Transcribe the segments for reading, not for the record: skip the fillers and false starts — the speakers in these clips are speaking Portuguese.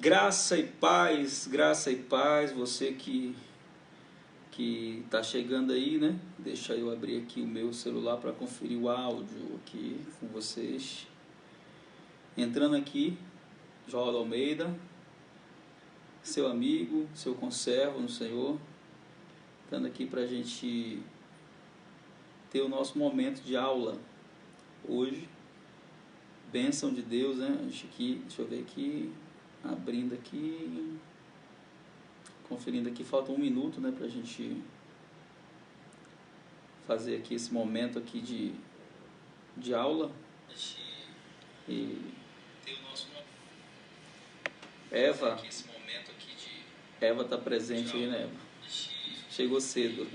Graça e paz, você que está chegando aí, né? Deixa eu abrir aqui o meu celular para conferir o áudio aqui com vocês. Entrando aqui, João Almeida, seu amigo, seu conservo no Senhor, entrando aqui para a gente ter o nosso momento de aula hoje. Bênção de Deus, né? Deixa eu ver aqui, abrindo aqui, conferindo aqui, falta 1 minuto, né, pra gente fazer aqui esse momento aqui de aula. E Eva tá presente aí, né, Eva? Chegou cedo.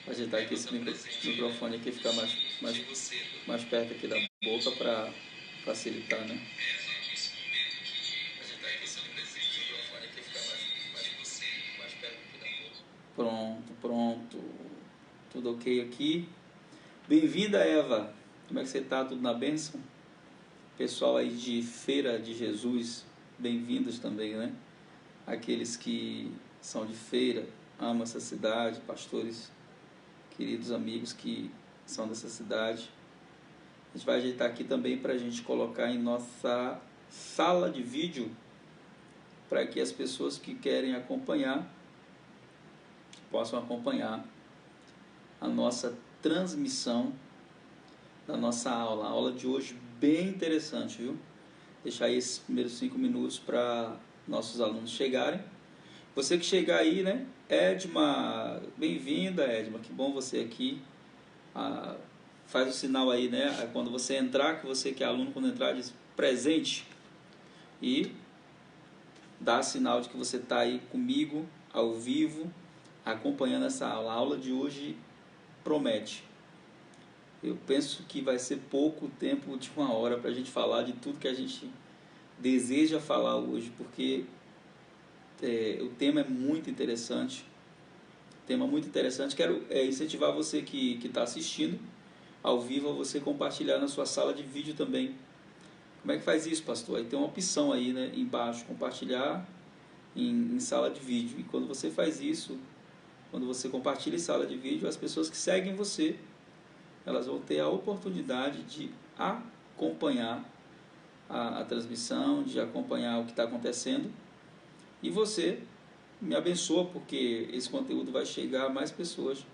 Vou ajeitar aqui esse microfone aqui, ficar mais perto aqui da boca para facilitar, né? Pronto. Tudo ok aqui. Bem-vinda, Eva. Como é que você tá? Tudo na bênção? Pessoal aí de Feira de Jesus, bem-vindos também, né? Aqueles que são de Feira, amam essa cidade, pastores, queridos amigos que são dessa cidade. A gente vai ajeitar aqui também para a gente colocar em nossa sala de vídeo, para que as pessoas que querem acompanhar possam acompanhar a nossa transmissão da nossa aula. A aula de hoje bem interessante, viu? Deixar aí esses primeiros 5 minutos para nossos alunos chegarem. Você que chegar aí, né? Edma, bem-vinda, Edma, que bom você aqui. Faz o sinal aí, né? Quando você entrar, que você que é aluno, quando entrar, diz presente e dá sinal de que você está aí comigo, ao vivo, acompanhando essa aula. A aula de hoje promete. Eu penso que vai ser pouco tempo de 1 hora para a gente falar de tudo que a gente deseja falar hoje, porque o tema é muito interessante. Quero incentivar você que está assistindo ao vivo a você compartilhar na sua sala de vídeo também. Como é que faz isso, pastor? Aí tem uma opção aí, né, embaixo, compartilhar em sala de vídeo. E quando você faz isso, quando você compartilha em sala de vídeo, as pessoas que seguem você, elas vão ter a oportunidade de acompanhar a transmissão, de acompanhar o que está acontecendo. E você me abençoa, porque esse conteúdo vai chegar a mais pessoas,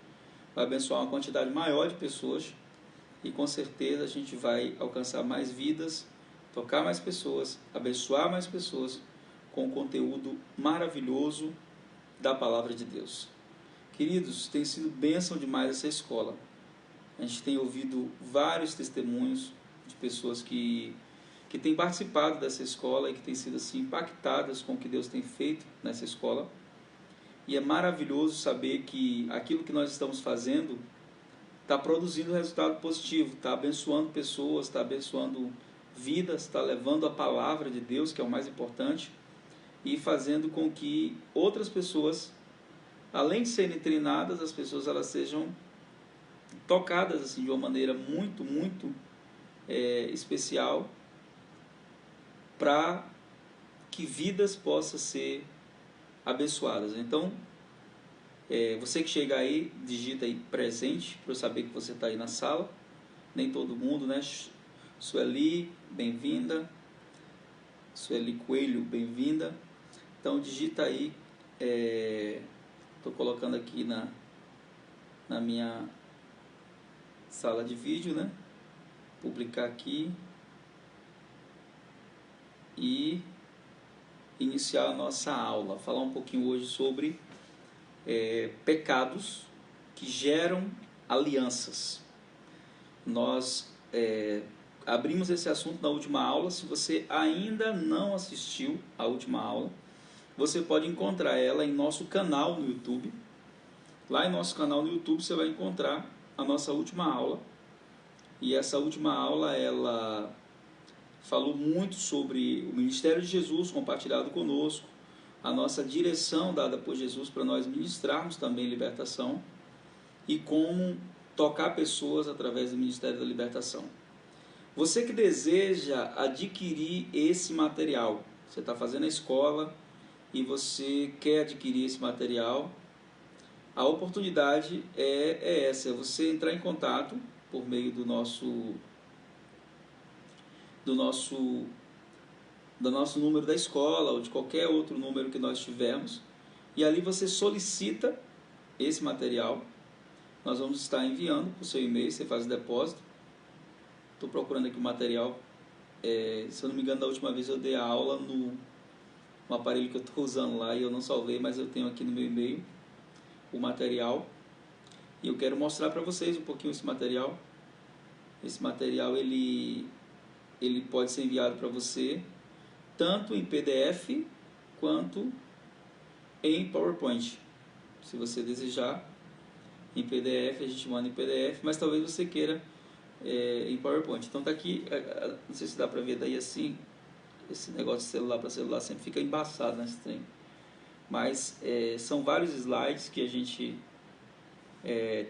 vai abençoar uma quantidade maior de pessoas, e com certeza a gente vai alcançar mais vidas, tocar mais pessoas, abençoar mais pessoas com o conteúdo maravilhoso da Palavra de Deus. Queridos, tem sido bênção demais essa escola. A gente tem ouvido vários testemunhos de pessoas que têm participado dessa escola e que têm sido assim, impactadas com o que Deus tem feito nessa escola. E é maravilhoso saber que aquilo que nós estamos fazendo está produzindo resultado positivo, está abençoando pessoas, está abençoando vidas, está levando a palavra de Deus, que é o mais importante, e fazendo com que outras pessoas, além de serem treinadas, as pessoas elas sejam tocadas assim, de uma maneira muito, muito especial, para que vidas possam ser abençoadas. Então, você que chega aí, digita aí presente, para eu saber que você está aí na sala. Nem todo mundo, né? Sueli, bem-vinda. Sueli Coelho, bem-vinda. Então, digita aí. Estou colocando aqui na minha sala de vídeo, né? Publicar aqui. E iniciar a nossa aula. Falar um pouquinho hoje sobre pecados que geram alianças. Nós abrimos esse assunto na última aula. Se você ainda não assistiu à última aula, você pode encontrar ela em nosso canal no YouTube. Lá em nosso canal no YouTube você vai encontrar a nossa última aula. E essa última aula, ela falou muito sobre o ministério de Jesus compartilhado conosco, a nossa direção dada por Jesus para nós ministrarmos também libertação e como tocar pessoas através do ministério da libertação. Você que deseja adquirir esse material, você está fazendo a escola e você quer adquirir esse material, a oportunidade é essa, é você entrar em contato por meio do nosso número da escola ou de qualquer outro número que nós tivermos, e ali você solicita esse material. Nós vamos estar enviando para o seu e-mail, você faz o depósito. Estou procurando aqui o material. Se eu não me engano, da última vez eu dei a aula no aparelho que eu estou usando lá e eu não salvei, mas eu tenho aqui no meu e-mail o material. E eu quero mostrar para vocês um pouquinho esse material. Esse material ele pode ser enviado para você tanto em PDF quanto em PowerPoint. Se você desejar em PDF, a gente manda em PDF, mas talvez você queira em PowerPoint. Então tá aqui, não sei se dá para ver daí assim, esse negócio de celular para celular sempre fica embaçado nesse trem. Mas são vários slides que a gente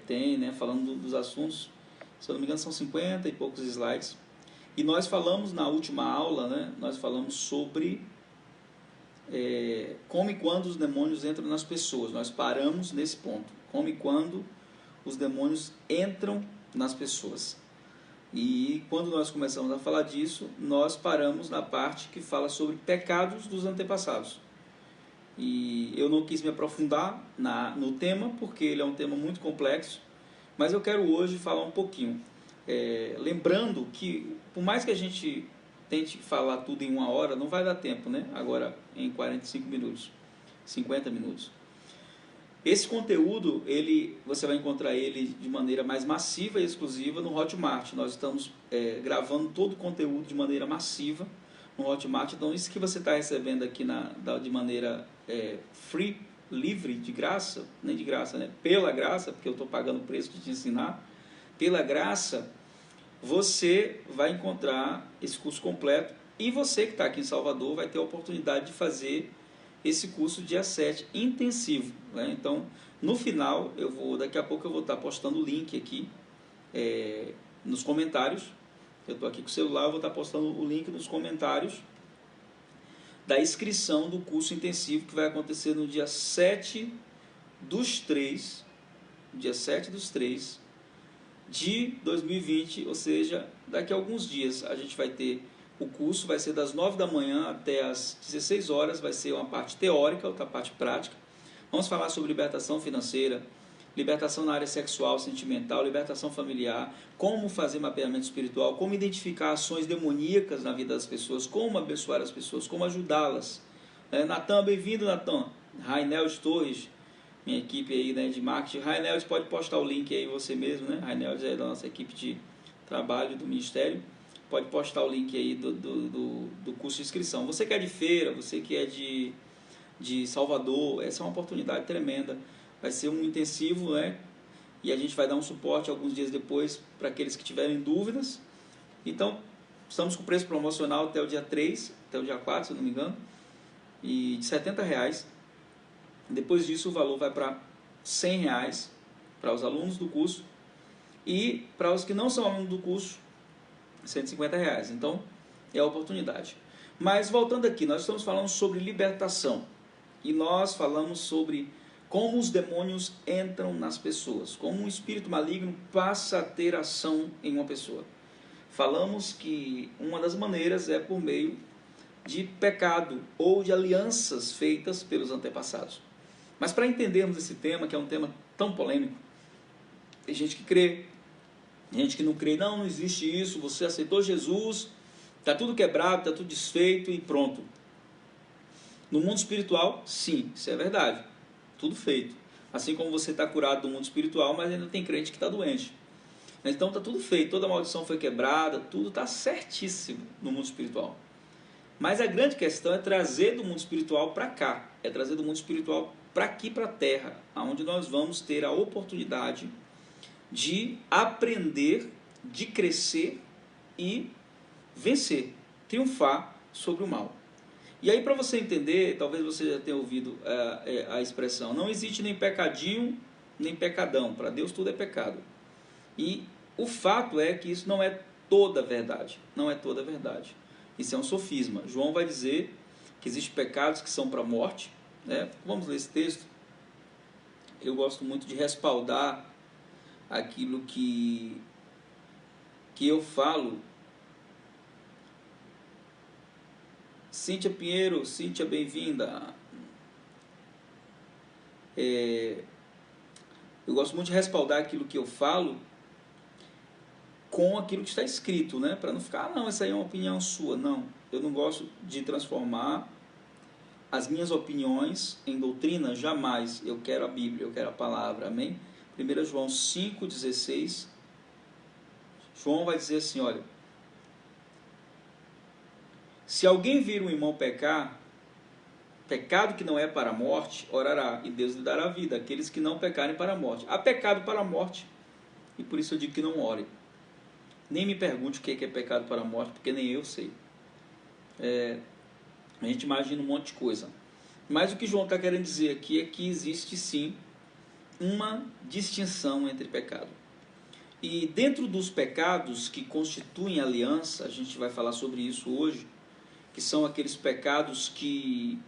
tem, né, falando dos assuntos. Se eu não me engano são 50 e poucos slides. E nós falamos na última aula, né, nós falamos sobre como e quando os demônios entram nas pessoas. Nós paramos nesse ponto. Como e quando os demônios entram nas pessoas. E quando nós começamos a falar disso, nós paramos na parte que fala sobre pecados dos antepassados. E eu não quis me aprofundar no tema, porque ele é um tema muito complexo, mas eu quero hoje falar um pouquinho. Lembrando que, por mais que a gente tente falar tudo em 1 hora, não vai dar tempo, né? Agora em 45 minutos, 50 minutos. Esse conteúdo, você vai encontrar ele de maneira mais massiva e exclusiva no Hotmart. Nós estamos gravando todo o conteúdo de maneira massiva no Hotmart. Então, isso que você está recebendo aqui de maneira free, livre, de graça, nem de graça, né? Pela graça, porque eu estou pagando o preço de te ensinar. Pela graça, você vai encontrar esse curso completo. E você que está aqui em Salvador vai ter a oportunidade de fazer esse curso dia 7, intensivo, né? Então, no final, daqui a pouco eu vou estar postando o link aqui nos comentários. Eu estou aqui com o celular, eu vou estar postando o link nos comentários da inscrição do curso intensivo que vai acontecer no dia 7/3, de 2020, ou seja, daqui a alguns dias a gente vai ter o curso, vai ser das 9 da manhã até as 16 horas, vai ser uma parte teórica, outra parte prática. Vamos falar sobre libertação financeira, libertação na área sexual, sentimental, libertação familiar, como fazer mapeamento espiritual, como identificar ações demoníacas na vida das pessoas, como abençoar as pessoas, como ajudá-las. Natan, bem-vindo, Natan. Rainel de Torres, minha equipe aí, né, de marketing. Rainel, pode postar o link aí você mesmo, né? Rainel é da nossa equipe de trabalho do Ministério. Pode postar o link aí do curso de inscrição. Você que é de Feira, você que é de Salvador, essa é uma oportunidade tremenda. Vai ser um intensivo, né? E a gente vai dar um suporte alguns dias depois para aqueles que tiverem dúvidas. Então, estamos com preço promocional até o dia 3, até o dia 4, se eu não me engano, e de R$70. Depois disso, o valor vai para R$100 para os alunos do curso. E para os que não são alunos do curso, R$150. Então, é a oportunidade. Mas, voltando aqui, nós estamos falando sobre libertação. E nós falamos sobre como os demônios entram nas pessoas. Como um espírito maligno passa a ter ação em uma pessoa. Falamos que uma das maneiras é por meio de pecado ou de alianças feitas pelos antepassados. Mas para entendermos esse tema, que é um tema tão polêmico, tem gente que crê, gente que não crê, não existe isso, você aceitou Jesus, está tudo quebrado, está tudo desfeito e pronto. No mundo espiritual, sim, isso é verdade, tudo feito. Assim como você está curado do mundo espiritual, mas ainda tem crente que está doente. Então está tudo feito, toda maldição foi quebrada, tudo está certíssimo no mundo espiritual. Mas a grande questão é trazer do mundo espiritual para cá, é trazer do mundo espiritual para aqui, para a terra, onde nós vamos ter a oportunidade de aprender, de crescer e vencer, triunfar sobre o mal. E aí, para você entender, talvez você já tenha ouvido a expressão, não existe nem pecadinho, nem pecadão, para Deus tudo é pecado. E o fato é que isso não é toda a verdade. Não é toda a verdade. Isso é um sofisma. João vai dizer que existem pecados que são para a morte, né? Vamos ler esse texto. Eu gosto muito de respaldar aquilo que eu falo. Cíntia Pinheiro, Cíntia, bem-vinda. Eu gosto muito de respaldar aquilo que eu falo com aquilo que está escrito, né? Para não ficar, não, essa aí é uma opinião sua. Não, eu não gosto de transformar as minhas opiniões em doutrina, jamais. Eu quero a Bíblia, eu quero a palavra, amém? 1 João 5,16, João vai dizer assim, olha, se alguém vir um irmão pecar, pecado que não é para a morte, orará, e Deus lhe dará vida, aqueles que não pecarem para a morte. Há pecado para a morte, e por isso eu digo que não ore. Nem me pergunte o que é pecado para a morte, porque nem eu sei. A gente imagina um monte de coisa. Mas o que João está querendo dizer aqui é que existe sim uma distinção entre pecado. E dentro dos pecados que constituem aliança, a gente vai falar sobre isso hoje, que são aqueles pecados que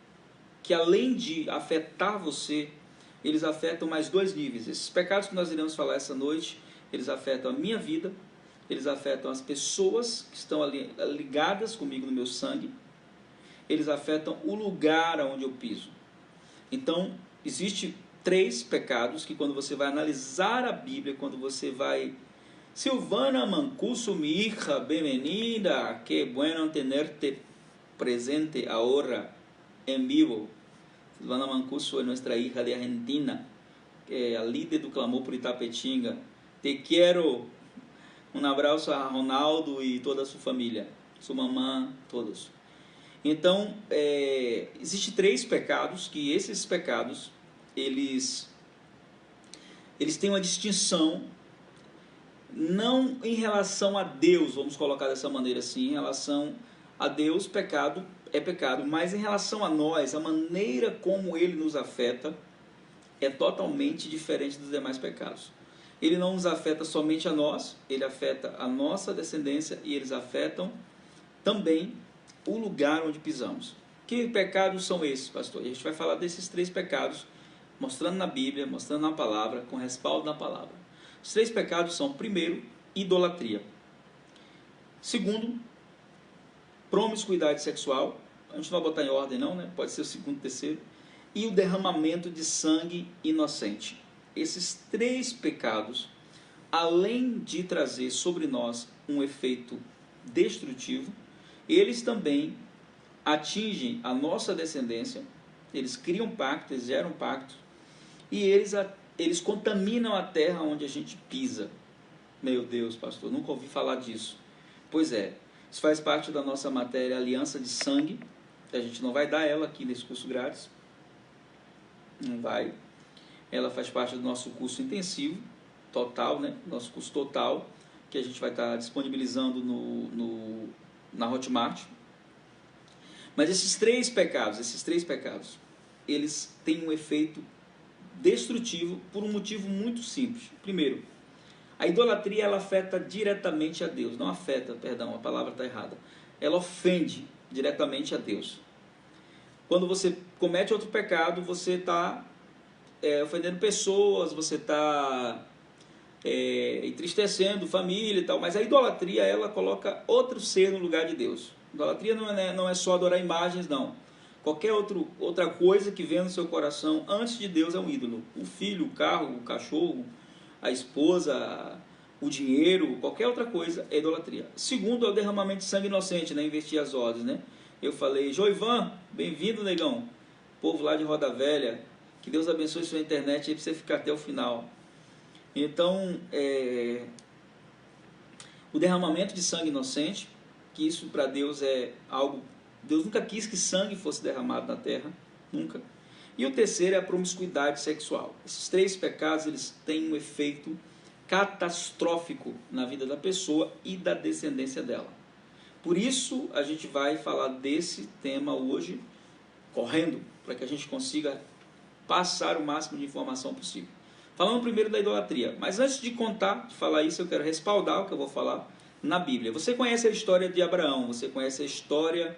além de afetar você, eles afetam mais dois níveis. Esses pecados que nós iremos falar essa noite, eles afetam a minha vida, eles afetam as pessoas que estão ali, ligadas comigo no meu sangue, eles afetam o lugar onde eu piso. Então, existe 3 pecados que quando você vai analisar a Bíblia, quando você vai... Silvana Mancuso, mi hija, bienvenida, que bueno tenerte presente ahora en vivo. Silvana Mancuso é nossa hija de Argentina, que é a líder do Clamor por Itapetinga. Te quero. Um abraço a Ronaldo e toda a sua família, sua mamã, todos. Então, existem 3 pecados, que esses pecados, eles têm uma distinção, não em relação a Deus, vamos colocar dessa maneira assim, em relação a Deus, pecado é pecado, mas em relação a nós, a maneira como ele nos afeta é totalmente diferente dos demais pecados. Ele não nos afeta somente a nós, ele afeta a nossa descendência e eles afetam também o lugar onde pisamos. Que pecados são esses, pastor? E a gente vai falar desses 3 pecados, mostrando na Bíblia, mostrando na palavra, com respaldo na palavra. Os 3 pecados são, primeiro, idolatria. Segundo, promiscuidade sexual. A gente não vai botar em ordem não, né? Pode ser o segundo, terceiro. E o derramamento de sangue inocente. Esses 3 pecados, além de trazer sobre nós um efeito destrutivo, eles também atingem a nossa descendência, eles criam pacto, eles geram pacto, e eles contaminam a terra onde a gente pisa. Meu Deus, pastor, nunca ouvi falar disso. Pois é, isso faz parte da nossa matéria Aliança de Sangue. A gente não vai dar ela aqui nesse curso grátis, não vai. Ela faz parte do nosso curso intensivo, total, né? Nosso curso total, que a gente vai estar disponibilizando na Hotmart. Mas esses 3 pecados, eles têm um efeito destrutivo por um motivo muito simples. Primeiro, a idolatria ela afeta diretamente a Deus. Não afeta, perdão, a palavra está errada. Ela ofende diretamente a Deus. Quando você comete outro pecado, você está ofendendo pessoas, você está entristecendo família e tal, mas a idolatria ela coloca outro ser no lugar de Deus. Idolatria não é só adorar imagens, não. Qualquer outra coisa que venha no seu coração antes de Deus é um ídolo. O filho, o carro, o cachorro, a esposa, o dinheiro, qualquer outra coisa é idolatria. Segundo é o derramamento de sangue inocente, né? Invertir as ordens, né? Eu falei, Joivan, bem-vindo, negão, povo lá de Roda Velha, que Deus abençoe sua internet aí para você ficar até o final. Então, o derramamento de sangue inocente, que isso para Deus é algo... Deus nunca quis que sangue fosse derramado na terra, nunca. E o terceiro é a promiscuidade sexual. Esses 3 pecados, eles têm um efeito catastrófico na vida da pessoa e da descendência dela. Por isso, a gente vai falar desse tema hoje, correndo, para que a gente consiga passar o máximo de informação possível. Falando primeiro da idolatria, mas antes de falar isso, eu quero respaldar o que eu vou falar na Bíblia. Você conhece a história de Abraão, você conhece a história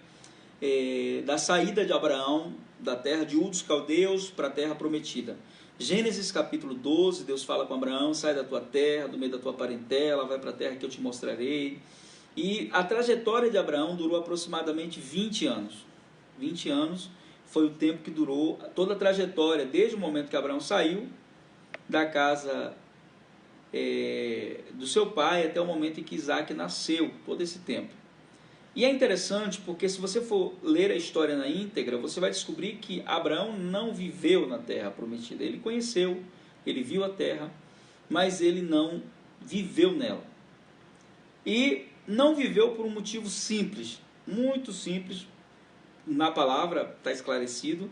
da saída de Abraão da terra de Ur dos Caldeus para a terra prometida. Gênesis capítulo 12, Deus fala com Abraão: sai da tua terra, do meio da tua parentela, vai para a terra que eu te mostrarei. E a trajetória de Abraão durou aproximadamente 20 anos. 20 anos foi o tempo que durou toda a trajetória, desde o momento que Abraão saiu da casa do seu pai até o momento em que Isaac nasceu, todo esse tempo. E é interessante porque se você for ler a história na íntegra, você vai descobrir que Abraão não viveu na terra prometida. Ele conheceu, ele viu a terra, mas ele não viveu nela. E não viveu por um motivo simples, muito simples. Na palavra está esclarecido.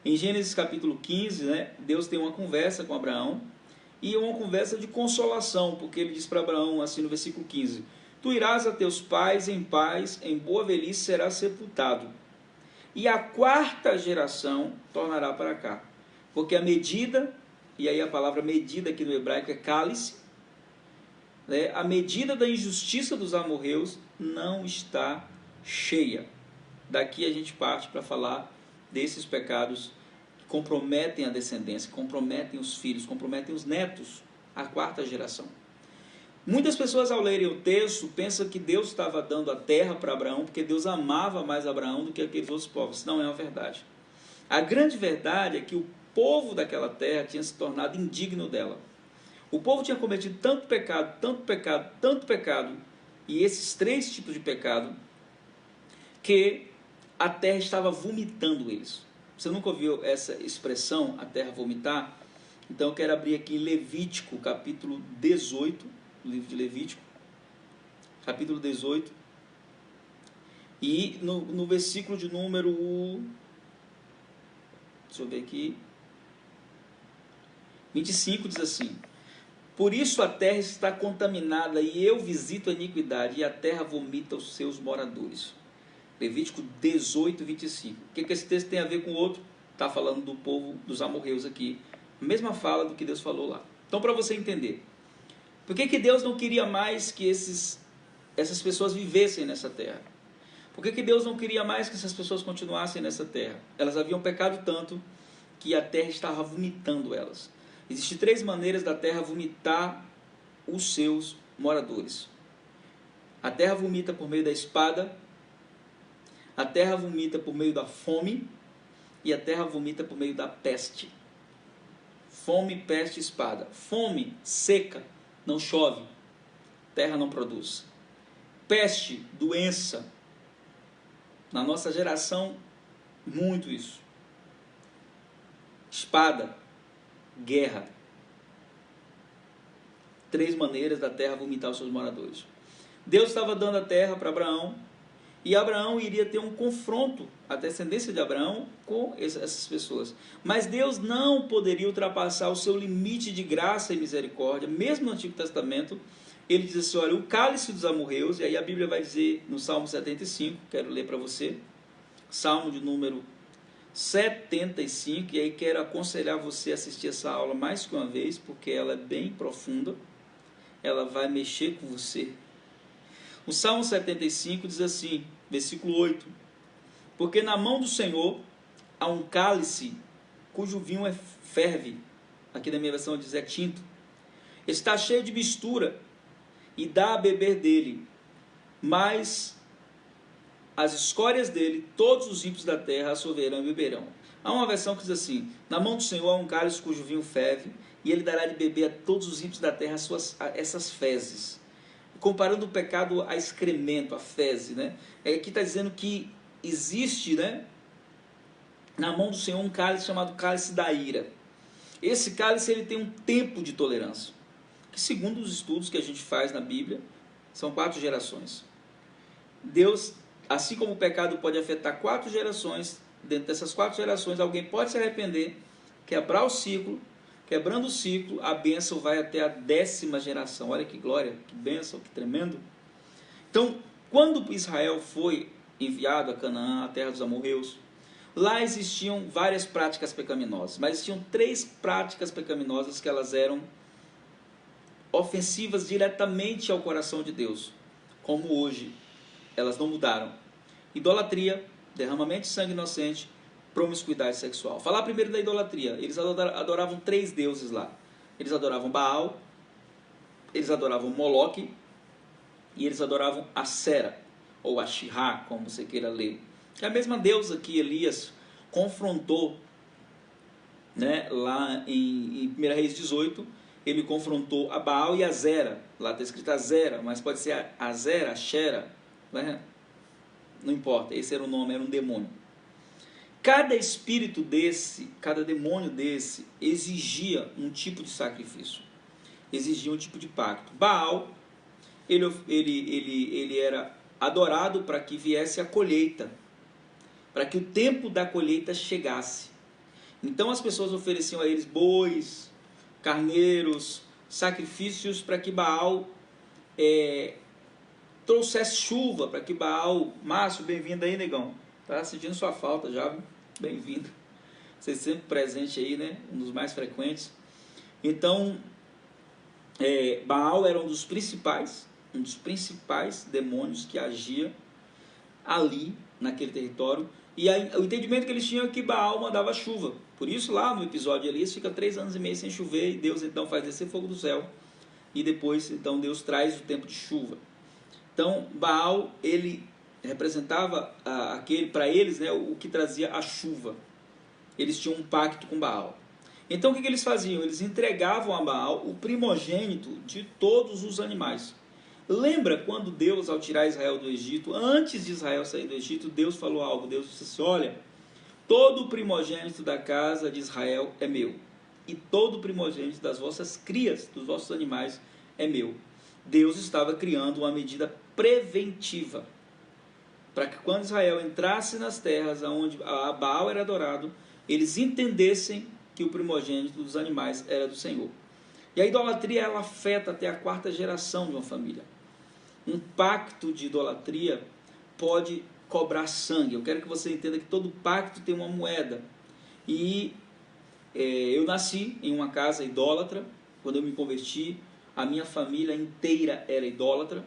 Em Gênesis capítulo 15, né, Deus tem uma conversa com Abraão, e uma conversa de consolação, porque ele diz para Abraão assim no versículo 15: tu irás a teus pais em paz, em boa velhice serás sepultado, e a quarta geração tornará para cá, porque a medida, e aí a palavra medida aqui no hebraico é cálice, né, a medida da injustiça dos amorreus não está cheia. Daqui a gente parte para falar desses pecados que comprometem a descendência, comprometem os filhos, comprometem os netos, a quarta geração. Muitas pessoas, ao lerem o texto, pensam que Deus estava dando a terra para Abraão porque Deus amava mais Abraão do que aqueles outros povos. Não é uma verdade. A grande verdade é que o povo daquela terra tinha se tornado indigno dela. O povo tinha cometido tanto pecado, tanto pecado, tanto pecado, e esses três tipos de pecado, que a terra estava vomitando eles. Você nunca ouviu essa expressão, a terra vomitar? Então eu quero abrir aqui Levítico, capítulo 18, livro de Levítico, capítulo 18, e no versículo de número, deixa eu ver aqui, 25 diz assim: por isso a terra está contaminada, e eu visito a iniquidade, e a terra vomita os seus moradores. Levítico 18, 25. O que esse texto tem a ver com o outro? Está falando do povo dos amorreus aqui. A mesma fala do que Deus falou lá. Então, para você entender, por que Deus não queria mais que essas pessoas vivessem nessa terra? Por que Deus não queria mais que essas pessoas continuassem nessa terra? Elas haviam pecado tanto que a terra estava vomitando elas. Existem três maneiras da terra vomitar os seus moradores. A terra vomita por meio da espada, a terra vomita por meio da fome, e a terra vomita por meio da peste. Fome, peste, espada. Fome, seca, não chove, terra não produz. Peste, doença. Na nossa geração, muito isso. Espada, guerra. Três maneiras da terra vomitar os seus moradores. Deus estava dando a terra para Abraão, e Abraão iria ter um confronto, a descendência de Abraão, com essas pessoas. Mas Deus não poderia ultrapassar o seu limite de graça e misericórdia. Mesmo no Antigo Testamento, ele diz assim: olha, o cálice dos amorreus, e aí a Bíblia vai dizer no Salmo 75, quero ler para você, Salmo de número 75, e aí quero aconselhar você a assistir essa aula mais que uma vez, porque ela é bem profunda, ela vai mexer com você. O Salmo 75 diz assim, versículo 8: porque na mão do Senhor há um cálice cujo vinho ferve, aqui na minha versão diz é tinto, está cheio de mistura, e dá a beber dele, mas as escórias dele, todos os ímpios da terra assoverão e beberão. Há uma versão que diz assim: na mão do Senhor há um cálice cujo vinho ferve, e ele dará de beber a todos os ímpios da terra essas fezes. Comparando o pecado a excremento, a fezes, né? Aqui está dizendo que existe, né, na mão do Senhor um cálice chamado cálice da ira. Esse cálice ele tem um tempo de tolerância, que segundo os estudos que a gente faz na Bíblia, são 4 gerações. Deus, assim como o pecado pode afetar 4 gerações, dentro dessas 4 gerações alguém pode se arrepender, quebrar o ciclo. Quebrando o ciclo, a bênção vai até a 10ª geração. Olha que glória, que bênção, que tremendo. Então, quando Israel foi enviado a Canaã, a terra dos amorreus, lá existiam várias práticas pecaminosas, mas existiam 3 práticas pecaminosas que elas eram ofensivas diretamente ao coração de Deus. como hoje. Elas não mudaram. Idolatria, derramamento de sangue inocente, promiscuidade sexual. Falar primeiro da idolatria. Eles adoravam 3 deuses lá. Eles adoravam Baal, eles adoravam Moloque e eles adoravam Acera, ou Ashirá, como você queira ler. É a mesma deusa que Elias confrontou, né, lá em 1 Reis 18, ele confrontou a Baal e a Zera. Lá está escrito Azera, mas pode ser a Zera, Xera, né? Não importa, esse era o nome, era um demônio. Cada espírito desse, cada demônio desse, exigia um tipo de sacrifício, exigia um tipo de pacto. Baal, ele era adorado para que viesse a colheita, para que o tempo da colheita chegasse. Então as pessoas ofereciam a eles bois, carneiros, sacrifícios para que Baal trouxesse chuva, para que Baal... Márcio, bem-vindo aí, negão. Tá sentindo sua falta já, bem-vindo. Você sempre presente aí, né? Um dos mais frequentes. Então, Baal era um dos principais demônios que agia ali, naquele território. E aí, o entendimento que eles tinham é que Baal mandava chuva. Por isso, lá no episódio de Elias, fica 3 anos e meio sem chover, e Deus então faz descer fogo do céu. E depois, então, Deus traz o tempo de chuva. Então, Baal, ele representava para eles, né, o que trazia a chuva. Eles tinham um pacto com Baal. Então, o que eles faziam? Eles entregavam a Baal o primogênito de todos os animais. Lembra quando Deus, ao tirar Israel do Egito, antes de Israel sair do Egito, Deus falou algo. Deus disse assim: olha, todo o primogênito da casa de Israel é meu, e todo o primogênito das vossas crias, dos vossos animais, é meu. Deus estava criando uma medida preventiva, para que quando Israel entrasse nas terras onde Baal era adorado, eles entendessem que o primogênito dos animais era do Senhor. E a idolatria, ela afeta até a 4ª geração de uma família. Um pacto de idolatria pode cobrar sangue. Eu quero que você entenda que todo pacto tem uma moeda. E eu nasci em uma casa idólatra. Quando eu me converti, a minha família inteira era idólatra.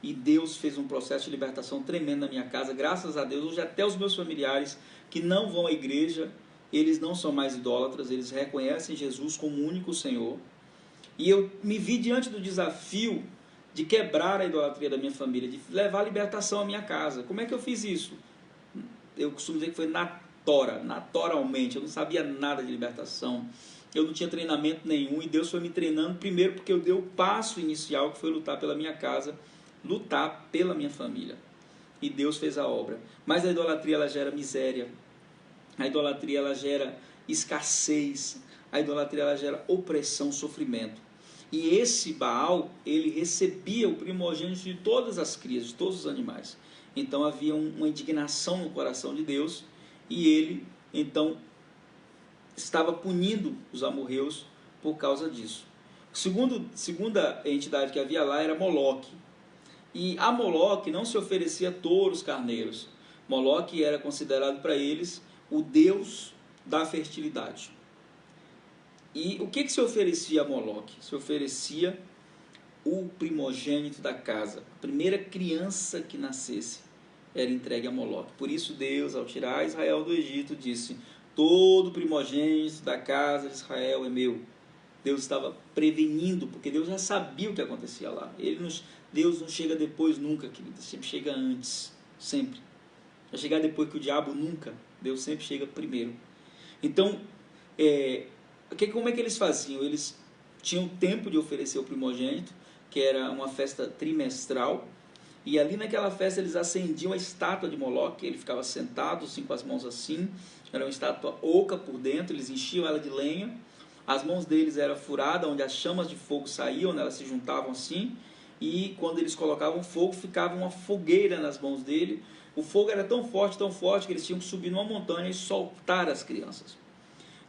E Deus fez um processo de libertação tremendo na minha casa. Graças a Deus, hoje até os meus familiares que não vão à igreja, eles não são mais idólatras, eles reconhecem Jesus como o único Senhor. E eu me vi diante do desafio de quebrar a idolatria da minha família, de levar a libertação à minha casa. Como é que eu fiz isso? Eu costumo dizer que foi naturalmente. Eu não sabia nada de libertação, eu não tinha treinamento nenhum, e Deus foi me treinando primeiro porque eu dei o passo inicial, que foi lutar pela minha casa, lutar pela minha família. E Deus fez a obra. Mas a idolatria, ela gera miséria, a idolatria, ela gera escassez, a idolatria, ela gera opressão, sofrimento. E esse Baal, ele recebia o primogênito de todas as crias, de todos os animais. Então havia uma indignação no coração de Deus, e ele então estava punindo os amorreus por causa disso. Segunda entidade que havia lá era Moloque. E a Moloque não se oferecia touros, carneiros. Moloque era considerado para eles o deus da fertilidade. E o que se oferecia a Moloque? Se oferecia o primogênito da casa. A primeira criança que nascesse era entregue a Moloque. Por isso Deus, ao tirar Israel do Egito, disse: todo primogênito da casa de Israel é meu. Deus estava prevenindo, porque Deus já sabia o que acontecia lá. Deus não chega depois nunca, querido. Sempre chega antes, sempre. Vai chegar depois que o diabo nunca. Deus sempre chega primeiro. Então, como é que eles faziam? Eles tinham tempo de oferecer o primogênito, que era uma festa trimestral, e ali naquela festa eles acendiam a estátua de Moloque. Ele ficava sentado, assim, com as mãos assim, era uma estátua oca por dentro, eles enchiam ela de lenha, as mãos deles eram furadas, onde as chamas de fogo saíam, né, elas se juntavam assim, e quando eles colocavam fogo, ficava uma fogueira nas mãos dele. O fogo era tão forte, que eles tinham que subir numa montanha e soltar as crianças.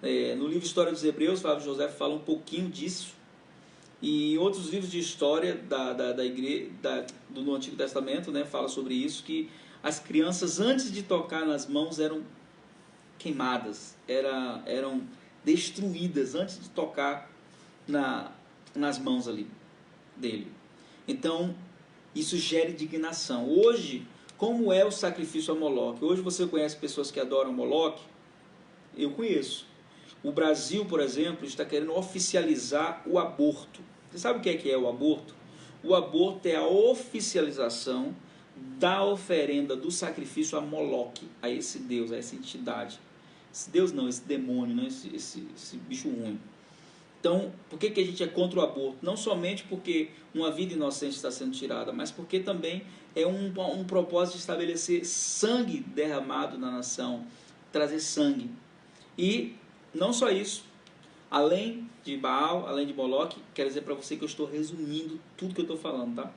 No livro História dos Hebreus, Flávio José fala um pouquinho disso, e em outros livros de história da igreja, do Antigo Testamento, né, fala sobre isso, que as crianças, antes de tocar nas mãos, eram queimadas, eram destruídas antes de tocar nas mãos ali dele. Então, Isso gera indignação. Hoje, como é o sacrifício a Moloque? Hoje você conhece pessoas que adoram Moloque? Eu conheço. O Brasil, por exemplo, está querendo oficializar o aborto. Você sabe o que é o aborto? O aborto é a oficialização da oferenda do sacrifício a Moloque, a esse Deus, a essa entidade. Esse Deus não, esse demônio, não, esse bicho ruim. Então, por que a gente é contra o aborto? Não somente porque uma vida inocente está sendo tirada, mas porque também é um propósito de estabelecer sangue derramado na nação, trazer sangue. E não só isso, além de Baal, além de Moloque, quero dizer para você que eu estou resumindo tudo que eu estou falando, tá?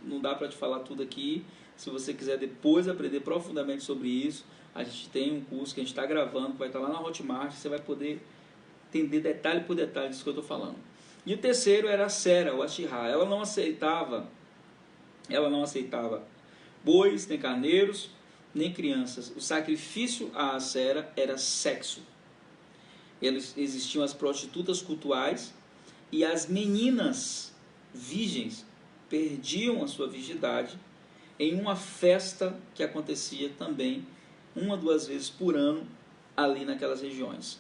Não dá para te falar tudo aqui. Se você quiser depois aprender profundamente sobre isso, a gente tem um curso que a gente está gravando, que vai estar lá na Hotmart, você vai poder entender detalhe por detalhe disso que eu estou falando. E o terceiro era a Sera, ou Ashirá. Ela não aceitava bois, nem carneiros, nem crianças. O sacrifício à Sera era sexo. Existiam as prostitutas cultuais e as meninas virgens perdiam a sua virgindade em uma festa que acontecia também 1 ou 2 vezes por ano ali naquelas regiões.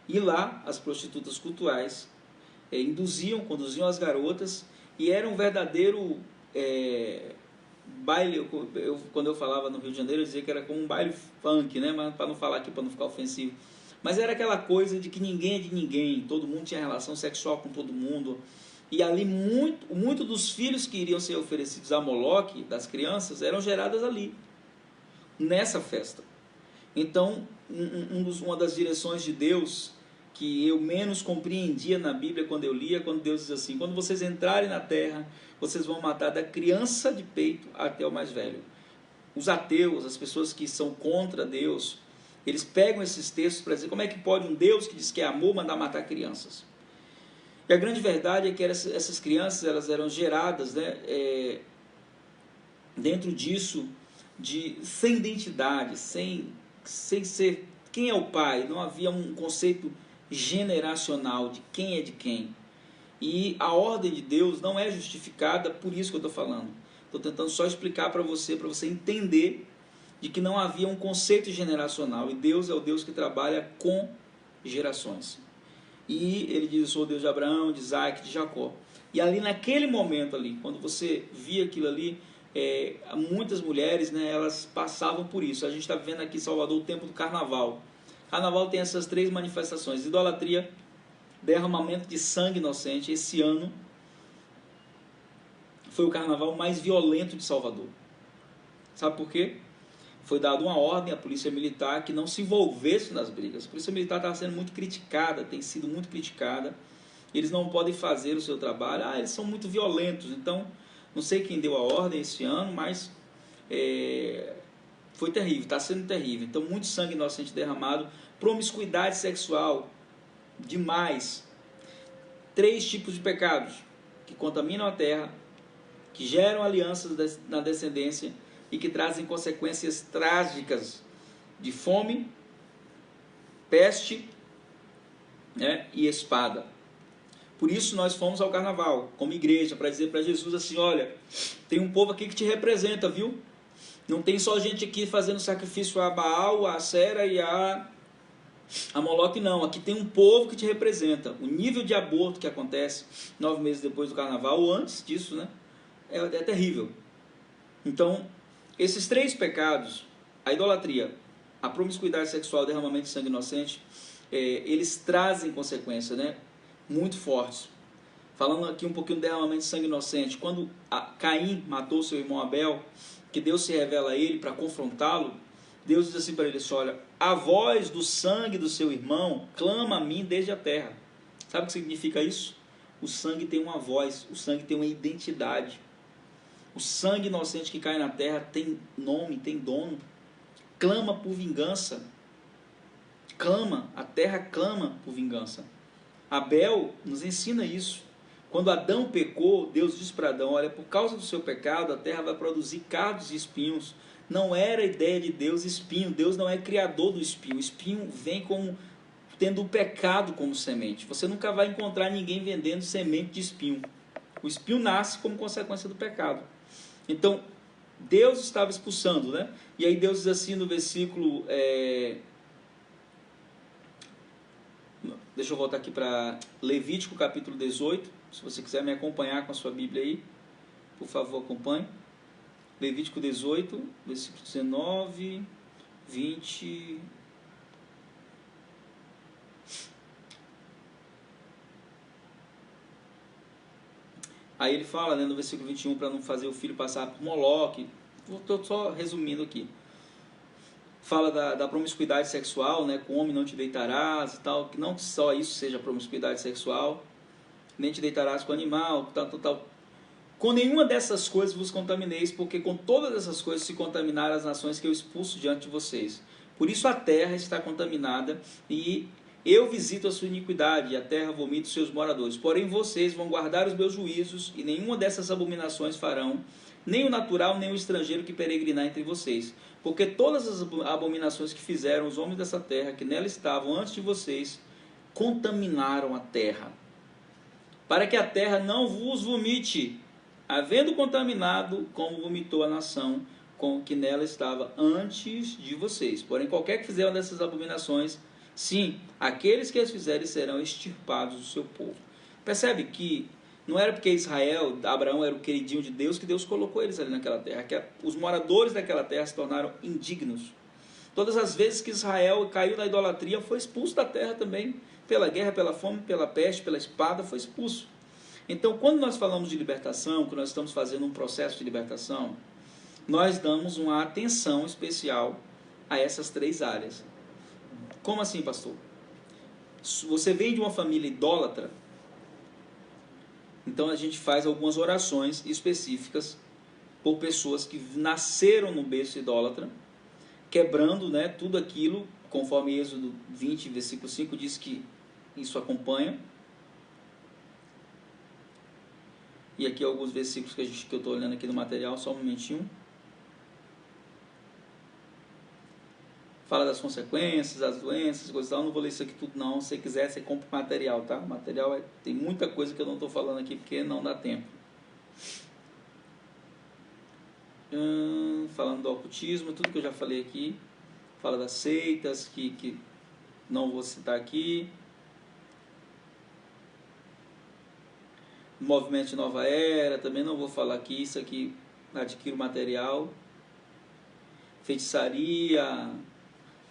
E lá as prostitutas cultuais conduziam as garotas e era um verdadeiro baile. Quando eu falava no Rio de Janeiro eu dizia que era como um baile funk, né? Mas para não falar aqui, para não ficar ofensivo. Mas era aquela coisa de que ninguém é de ninguém, todo mundo tinha relação sexual com todo mundo. E ali muito dos filhos que iriam ser oferecidos a Moloque, das crianças, eram geradas ali, nessa festa. Então, uma das direções de Deus que eu menos compreendia na Bíblia quando eu lia, quando Deus diz assim: quando vocês entrarem na terra, vocês vão matar da criança de peito até o mais velho. Os ateus, as pessoas que são contra Deus, eles pegam esses textos para dizer como é que pode um Deus que diz que é amor mandar matar crianças. E a grande verdade é que essas crianças elas eram geradas, né, dentro disso, sem identidade, sem ser quem é o pai. Não havia um conceito generacional de quem é de quem. E a ordem de Deus não é justificada por isso que eu estou falando. Estou tentando só explicar para você entender de que não havia um conceito generacional. E Deus é o Deus que trabalha com gerações. E ele diz: eu sou o Deus de Abraão, de Isaac, de Jacó. E ali naquele momento ali, quando você via aquilo ali, muitas mulheres, né, elas passavam por isso. A gente está vivendo aqui em Salvador o tempo do carnaval. Carnaval tem essas 3 manifestações: idolatria, derramamento de sangue inocente. Esse ano foi o carnaval mais violento de Salvador. Sabe por quê? Foi dada uma ordem à polícia militar que não se envolvesse nas brigas. A polícia militar estava sendo muito criticada, tem sido muito criticada. Eles não podem fazer o seu trabalho. Eles são muito violentos. Então, não sei quem deu a ordem esse ano, mas foi terrível, está sendo terrível. Então, muito sangue inocente derramado, promiscuidade sexual, demais. 3 tipos de pecados que contaminam a terra, que geram alianças na descendência e que trazem consequências trágicas de fome, peste, né, e espada. Por isso nós fomos ao carnaval, como igreja, para dizer para Jesus assim: olha, tem um povo aqui que te representa, viu? Não tem só gente aqui fazendo sacrifício a Baal, a Sera e a Moloque, não. Aqui tem um povo que te representa. O nível de aborto que acontece 9 meses depois do carnaval, ou antes disso, né, é terrível. Então, esses 3 pecados, a idolatria, a promiscuidade sexual, o derramamento de sangue inocente, eles trazem consequências, né, muito fortes. Falando aqui um pouquinho do derramamento de sangue inocente, quando Caim matou seu irmão Abel, que Deus se revela a ele para confrontá-lo, Deus diz assim para ele: olha, a voz do sangue do seu irmão clama a mim desde a terra. Sabe o que significa isso? O sangue tem uma voz, o sangue tem uma identidade. O sangue inocente que cai na terra tem nome, tem dono. Clama por vingança. A terra clama por vingança. Abel nos ensina isso. Quando Adão pecou, Deus disse para Adão: olha, por causa do seu pecado, a terra vai produzir cardos e espinhos. Não era a ideia de Deus espinho. Deus não é criador do espinho. O espinho vem como tendo o pecado como semente. Você nunca vai encontrar ninguém vendendo semente de espinho. O espinho nasce como consequência do pecado. Então, Deus estava expulsando, né? E aí Deus diz assim no versículo... Deixa eu voltar aqui para Levítico capítulo 18. Se você quiser me acompanhar com a sua Bíblia aí, por favor, acompanhe. Levítico 18, versículo 19, 20... Aí ele fala, né, no versículo 21, para não fazer o filho passar por Moloque. Estou só resumindo aqui. Fala da promiscuidade sexual, né, com homem não te deitarás e tal, que não só isso seja promiscuidade sexual, nem te deitarás com animal, tal. Com nenhuma dessas coisas vos contamineis, porque com todas essas coisas se contaminaram as nações que eu expulso diante de vocês. Por isso a terra está contaminada e eu visito a sua iniquidade, e a terra vomita os seus moradores. Porém vocês vão guardar os meus juízos, e nenhuma dessas abominações farão, nem o natural, nem o estrangeiro que peregrinar entre vocês. Porque todas as abominações que fizeram os homens dessa terra, que nela estavam antes de vocês, contaminaram a terra. Para que a terra não vos vomite, havendo contaminado, como vomitou a nação com que nela estava antes de vocês. Porém, qualquer que fizer uma dessas abominações, sim, aqueles que as fizerem serão extirpados do seu povo. Percebe que não era porque Israel, Abraão era o queridinho de Deus, que Deus colocou eles ali naquela terra, que os moradores daquela terra se tornaram indignos. Todas as vezes que Israel caiu na idolatria, foi expulso da terra também, pela guerra, pela fome, pela peste, pela espada, foi expulso. Então, quando nós falamos de libertação, quando nós estamos fazendo um processo de libertação, nós damos uma atenção especial a essas três áreas. Como assim, pastor? Você vem de uma família idólatra, então a gente faz algumas orações específicas por pessoas que nasceram no berço idólatra, quebrando, né, tudo aquilo, conforme Êxodo 20, versículo 5, diz que isso acompanha. E aqui alguns versículos que eu estou olhando aqui no material, só um momentinho. Fala das consequências, das doenças, coisas e tal. Eu não vou ler isso aqui tudo não. Se você quiser, você compra o material, tá? O material tem muita coisa que eu não estou falando aqui porque não dá tempo. Falando do ocultismo, tudo que eu já falei aqui. Fala das seitas, que não vou citar aqui. Movimento de Nova Era, também não vou falar aqui. Isso aqui adquiro material. Feitiçaria.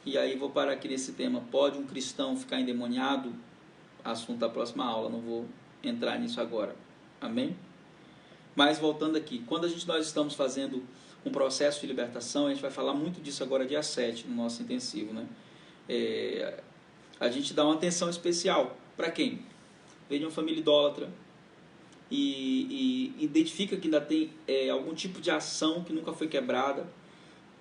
E aí vou parar aqui nesse tema. Pode um cristão ficar endemoniado? Assunto da próxima aula, não vou entrar nisso agora. Amém? Mas voltando aqui, quando nós estamos fazendo um processo de libertação, a gente vai falar muito disso agora dia 7, no nosso intensivo, né? A gente dá uma atenção especial. Para quem? Vem de uma família idólatra e identifica que ainda tem algum tipo de ação que nunca foi quebrada.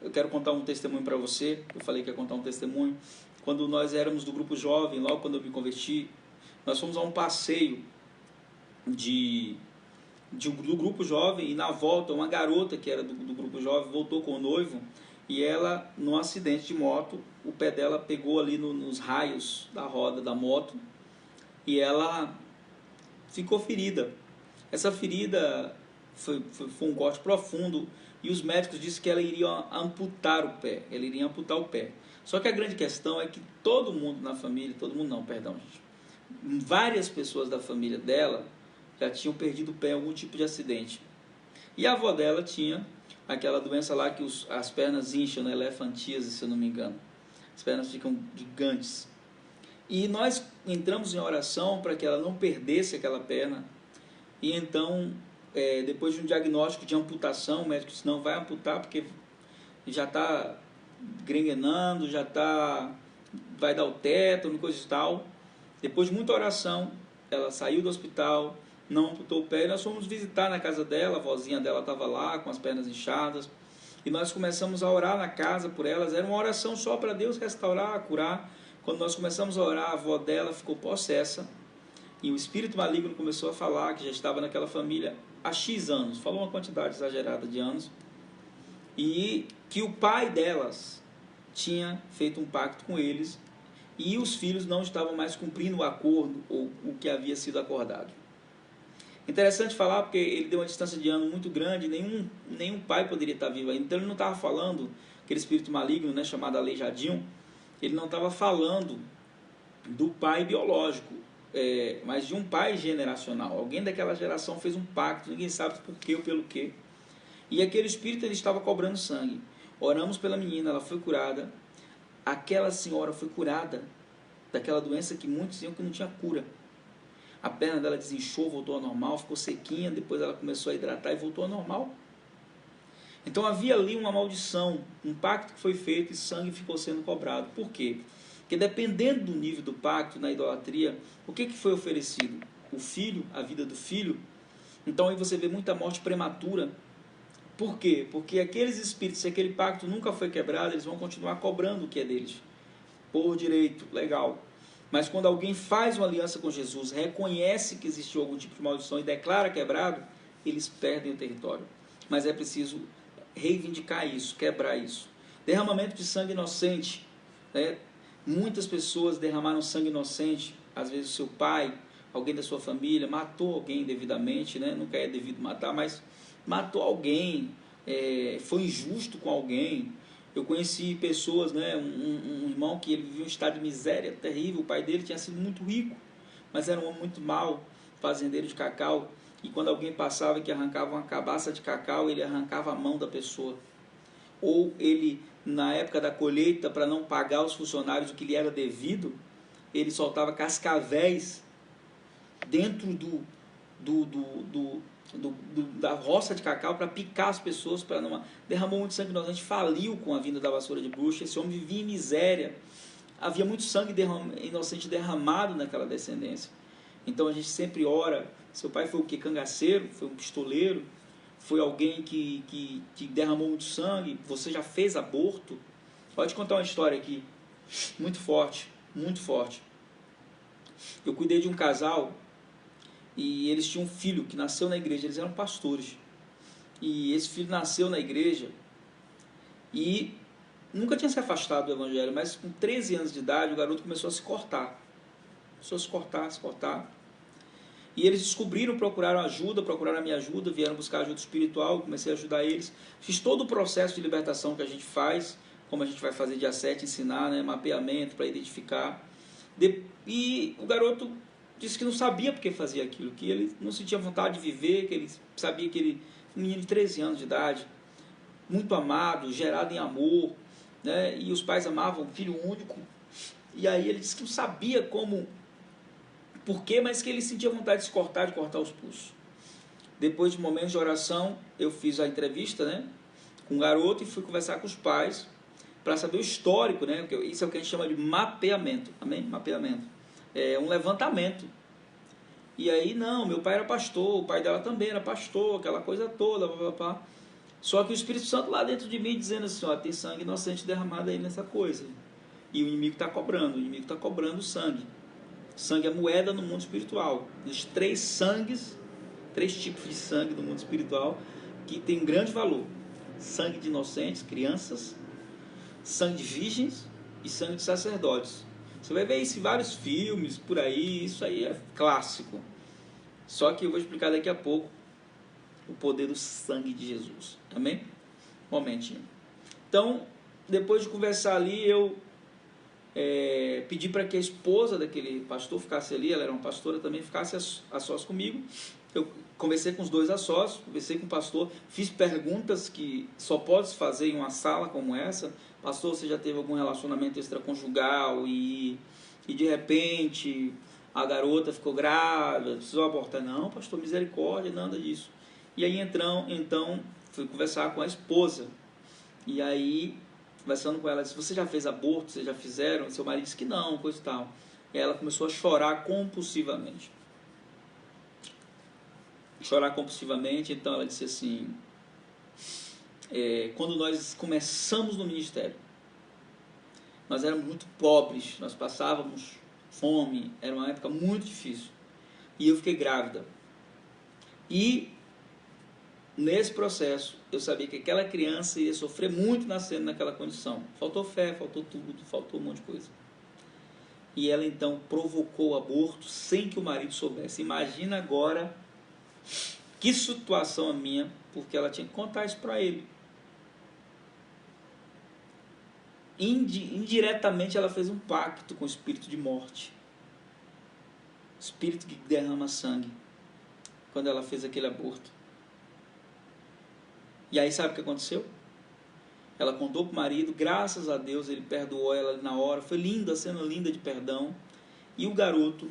Eu quero contar um testemunho para você. Eu falei que ia contar um testemunho. Quando nós éramos do grupo jovem, logo quando eu me converti, nós fomos a um passeio do grupo jovem, e na volta uma garota que era do grupo jovem voltou com o noivo, e ela, num acidente de moto, o pé dela pegou ali nos raios da roda da moto e ela ficou ferida. Essa ferida foi um corte profundo. E os médicos disseram que ela iria amputar o pé. Ela iria amputar o pé. Só que a grande questão é que todo mundo na família, todo mundo não, perdão, gente. Várias pessoas da família dela já tinham perdido o pé em algum tipo de acidente. E a avó dela tinha aquela doença lá que as pernas incham, né? Elefantíase, se eu não me engano. As pernas ficam gigantes. E nós entramos em oração para que ela não perdesse aquela perna. E então, depois de um diagnóstico de amputação, o médico disse, não, vai amputar porque já está grenguenando, vai dar o tétano, coisa e tal. Depois de muita oração, ela saiu do hospital, não amputou o pé, e nós fomos visitar na casa dela, a vozinha dela estava lá com as pernas inchadas, e nós começamos a orar na casa por elas. Era uma oração só para Deus restaurar, curar. Quando nós começamos a orar, a avó dela ficou possessa, e o espírito maligno começou a falar que já estava naquela família há X anos, falou uma quantidade exagerada de anos, e que o pai delas tinha feito um pacto com eles, e os filhos não estavam mais cumprindo o acordo ou o que havia sido acordado. Interessante falar, porque ele deu uma distância de ano muito grande, nenhum pai poderia estar vivo ainda. Então ele não estava falando, aquele espírito maligno, né, chamado Aleijadinho, ele não estava falando do pai biológico, mas de um pai generacional. Alguém daquela geração fez um pacto, ninguém sabe por quê ou pelo quê. E aquele espírito, ele estava cobrando sangue. Oramos pela menina, ela foi curada. Aquela senhora foi curada daquela doença que muitos diziam que não tinha cura. A perna dela desinchou, voltou ao normal, ficou sequinha, depois ela começou a hidratar e voltou ao normal. Então havia ali uma maldição, um pacto que foi feito e sangue ficou sendo cobrado. Por quê? Porque dependendo do nível do pacto, na idolatria, o que foi oferecido? O filho, a vida do filho. Então aí você vê muita morte prematura. Por quê? Porque aqueles espíritos, se aquele pacto nunca foi quebrado, eles vão continuar cobrando o que é deles. Por direito, legal. Mas quando alguém faz uma aliança com Jesus, reconhece que existiu algum tipo de maldição e declara quebrado, eles perdem o território. Mas é preciso reivindicar isso, quebrar isso. Derramamento de sangue inocente, né? Muitas pessoas derramaram sangue inocente, às vezes o seu pai, alguém da sua família, matou alguém devidamente, né? Nunca é devido matar, mas matou alguém, foi injusto com alguém. Eu conheci pessoas, né, um irmão que ele vivia um estado de miséria terrível, o pai dele tinha sido muito rico, mas era um homem muito mau, fazendeiro de cacau, e quando alguém passava que arrancava uma cabaça de cacau, ele arrancava a mão da pessoa. Ou ele, na época da colheita, para não pagar aos funcionários o que lhe era devido, ele soltava cascavéis dentro da roça de cacau para picar as pessoas, para não... Derramou muito sangue inocente, faliu com a vinda da vassoura de bruxa. Esse homem vivia em miséria, havia muito sangue inocente derramado naquela descendência. Então a gente sempre ora. Seu pai foi o que? Cangaceiro? Foi um pistoleiro? Foi alguém que derramou muito sangue? Você já fez aborto? Pode contar uma história aqui muito forte, muito forte. Eu cuidei de um casal e eles tinham um filho que nasceu na igreja, eles eram pastores. E esse filho nasceu na igreja e nunca tinha se afastado do evangelho, mas com 13 anos de idade o garoto começou a se cortar. Começou a se cortar. E eles descobriram, procuraram ajuda, procuraram a minha ajuda, vieram buscar ajuda espiritual, eu comecei a ajudar eles. Fiz todo o processo de libertação que a gente faz, como a gente vai fazer dia 7, ensinar, né, mapeamento para identificar. E o garoto disse que não sabia porque fazia aquilo, que ele não sentia vontade de viver, que ele sabia que ele, um menino de 13 anos de idade, muito amado, gerado em amor, né, e os pais amavam, filho único, e aí ele disse que não sabia como, por quê, mas que ele sentia vontade de se cortar, de cortar os pulsos. Depois de momentos de oração, eu fiz a entrevista, né, com o garoto e fui conversar com os pais para saber o histórico, né, isso é o que a gente chama de mapeamento, amém? Mapeamento. É um levantamento. E aí, não, meu pai era pastor, o pai dela também era pastor, aquela coisa toda, papapá. Só que o Espírito Santo lá dentro de mim dizendo assim, ó, tem sangue inocente derramado aí nessa coisa. E o inimigo está cobrando sangue. Sangue é moeda no mundo espiritual. Existem 3 sangues, 3 tipos de sangue no mundo espiritual que tem um grande valor. Sangue de inocentes, crianças, sangue de virgens e sangue de sacerdotes. Você vai ver isso em vários filmes, por aí, isso aí é clássico. Só que eu vou explicar daqui a pouco o poder do sangue de Jesus. Amém? Um momentinho. Então, depois de conversar ali, eu pedi para que a esposa daquele pastor ficasse ali, ela era uma pastora também, ficasse a sós comigo. Eu conversei com os 2 a sós, conversei com o pastor, fiz perguntas que só pode fazer em uma sala como essa. Pastor, você já teve algum relacionamento extraconjugal e de repente a garota ficou grávida, precisou abortar? Não, pastor, misericórdia, nada disso. E aí então fui conversar com a esposa. E aí, conversando com ela, disse, você já fez aborto? Vocês já fizeram? Seu marido disse que não, coisa e tal. E ela começou a chorar compulsivamente. Então ela disse assim, quando nós começamos no ministério, nós éramos muito pobres, nós passávamos fome, era uma época muito difícil, e eu fiquei grávida, e nesse processo eu sabia que aquela criança ia sofrer muito nascendo naquela condição, faltou fé, faltou tudo, faltou um monte de coisa, e ela então provocou o aborto sem que o marido soubesse. Imagina agora Que situação a minha, porque ela tinha que contar isso para ele. Indiretamente ela fez um pacto com o espírito de morte, espírito que derrama sangue, quando ela fez aquele aborto. E aí sabe o que aconteceu? Ela contou para o marido, graças a Deus ele perdoou ela na hora, foi linda, a cena linda de perdão, e o garoto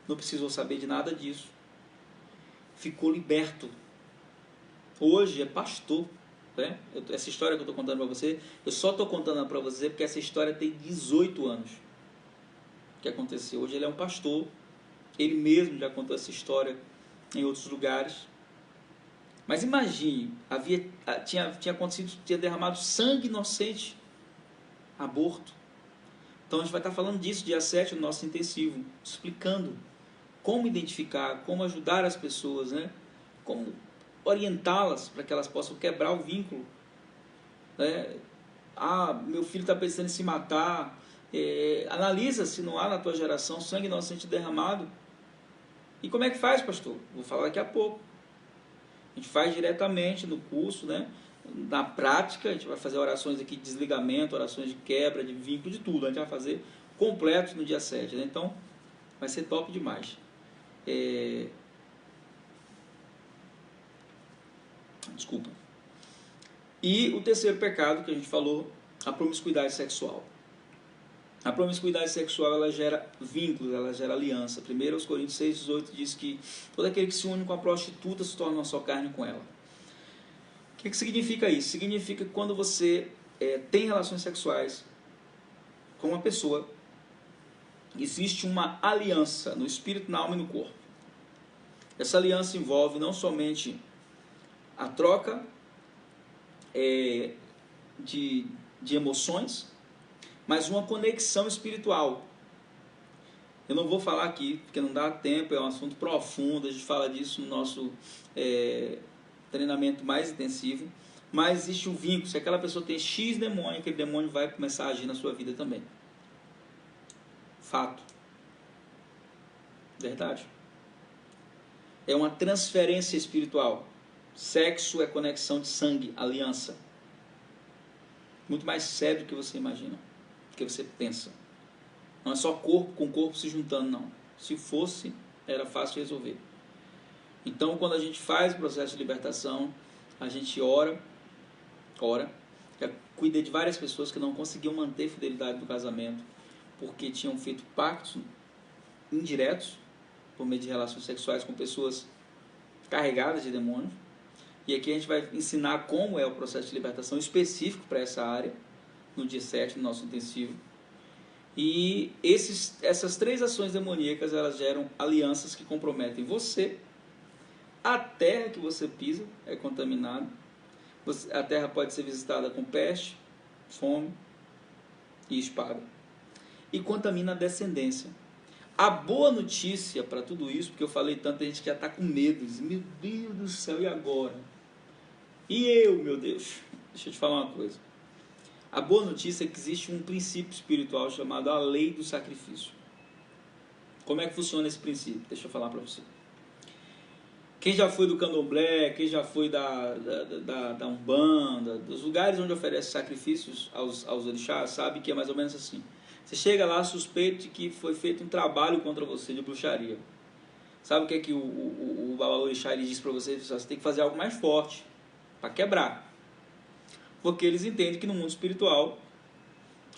não precisou saber de nada disso, ficou liberto. Hoje é pastor. Essa história que eu estou contando para você, eu só estou contando para você porque essa história tem 18 anos que aconteceu. Hoje ele é um pastor, ele mesmo já contou essa história em outros lugares. Mas imagine, tinha acontecido, tinha derramado sangue inocente, aborto. Então a gente vai estar falando disso dia 7 no nosso intensivo, explicando como identificar, como ajudar as pessoas, né? Como orientá-las para que elas possam quebrar o vínculo, né? Meu filho está pensando em se matar, analisa se não há na tua geração sangue inocente derramado. E como é que faz, pastor? Vou falar daqui a pouco. A gente faz diretamente no curso, né? Na prática, a gente vai fazer orações aqui de desligamento, orações de quebra, de vínculo, de tudo. A gente vai fazer completo no dia 7, né? Então vai ser top demais. Desculpa. E o terceiro pecado que a gente falou, a promiscuidade sexual. A promiscuidade sexual, ela gera vínculos, ela gera aliança. 1 Coríntios 6,18 diz que todo aquele que se une com a prostituta se torna uma só carne com ela. O que significa isso? Significa que quando você tem relações sexuais com uma pessoa, existe uma aliança no espírito, na alma e no corpo. Essa aliança envolve não somente a troca de emoções, mas uma conexão espiritual. Eu não vou falar aqui, porque não dá tempo, é um assunto profundo, a gente fala disso no nosso treinamento mais intensivo, mas existe um vínculo. Se aquela pessoa tem X demônio, aquele demônio vai começar a agir na sua vida também. Fato. Verdade. É uma transferência espiritual. Sexo é conexão de sangue, aliança. Muito mais sério do que você imagina, do que você pensa. Não é só corpo com corpo se juntando, não. Se fosse, era fácil de resolver. Então, quando a gente faz o processo de libertação, a gente ora. Já cuidei de várias pessoas que não conseguiam manter fidelidade no casamento, porque tinham feito pactos indiretos, por meio de relações sexuais com pessoas carregadas de demônios. E aqui a gente vai ensinar como é o processo de libertação específico para essa área, no dia 7, no nosso intensivo. E essas 3 ações demoníacas, elas geram alianças que comprometem você. A terra que você pisa é contaminada. A terra pode ser visitada com peste, fome e espada. E contamina a descendência. A boa notícia para tudo isso, porque eu falei tanto, a gente já está com medo. Diz, meu Deus do céu, e agora? E eu, meu Deus? Deixa eu te falar uma coisa. A boa notícia é que existe um princípio espiritual chamado a lei do sacrifício. Como é que funciona esse princípio? Deixa eu falar para você. Quem já foi do candomblé, quem já foi da Umbanda, dos lugares onde oferece sacrifícios aos orixás, sabe que é mais ou menos assim. Você chega lá suspeito de que foi feito um trabalho contra você de bruxaria. Sabe o que é que o babalorixá diz para você? Você tem que fazer algo mais forte para quebrar. Porque eles entendem que no mundo espiritual